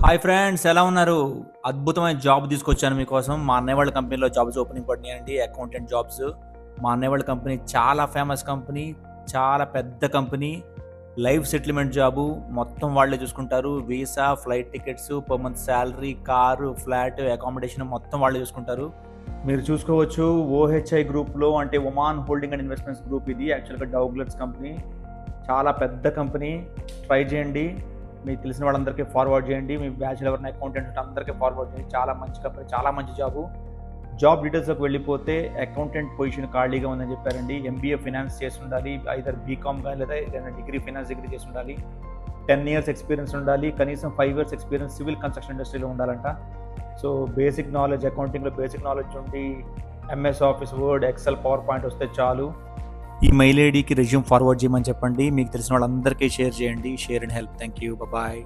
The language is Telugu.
హాయ్ ఫ్రెండ్స్, ఎలా ఉన్నారు? అద్భుతమైన జాబ్ తీసుకొచ్చాను మీకోసం. మా అన్నయ్య వాళ్ళ కంపెనీలో జాబ్స్ ఓపెనింగ్ పడినాయండి. Accountant jobs. మా అన్నయ్య వాళ్ళ కంపెనీ చాలా ఫేమస్ కంపెనీ. చాలా పెద్ద కంపెనీ. Life settlement job. మొత్తం వాళ్ళే చూసుకుంటారు. Visa, flight tickets, per month salary, car, flat, accommodation మొత్తం వాళ్ళే చూసుకుంటారు. మీరు చూసుకోవచ్చు ఓహెచ్ఐ గ్రూప్‌లో, అంటే Oman holding and investments group ఇది. యాక్చువల్‌గా డౌగ్లట్స్ కంపెనీ. చాలా పెద్ద కంపెనీ. ట్రై చేయండి. మీకు తెలిసిన వాళ్ళందరికీ ఫార్వర్డ్ చేయండి. మీ బ్యాచ్‌లో ఎవరైనా అకౌంటెంట్ ఉంటే అందరికీ ఫార్వర్డ్ చేయండి. చాలా మంచి కంపెనీ, చాలా మంచి జాబు. జాబ్ డీటెయిల్స్‌లోకి వెళ్ళిపోతే అకౌంటెంట్ పొజిషన్ ఖాళీగా ఉందని చెప్పారండి. ఎంబీఏ ఫైనాన్స్ చేసి ఉండాలి. ఐదర్ బీకామ్ గాని లేదా ఏదైనా డిగ్రీ, ఫైనాన్స్ డిగ్రీ చేసి ఉండాలి. 10 ఇయర్స్ ఎక్స్పీరియన్స్ ఉండాలి. కనీసం 5 ఇయర్స్ ఎక్స్పీరియన్స్ సివిల్ కన్స్ట్రక్షన్ ఇండస్ట్రీలో ఉండాలంట. సో బేసిక్ నాలెడ్జ్, అకౌంటింగ్‌లో బేసిక్ నాలెడ్జ్ ఉండి MS office, word, excel, PowerPoint వస్తే చాలు. ఈ మెయిల్ ఐడికి రెజ్యూమ్ ఫార్వర్డ్ చేయమని చెప్పండి. మీకు తెలిసిన వాళ్ళందరికీ షేర్ చేయండి. Share and help. Thank you. Bye.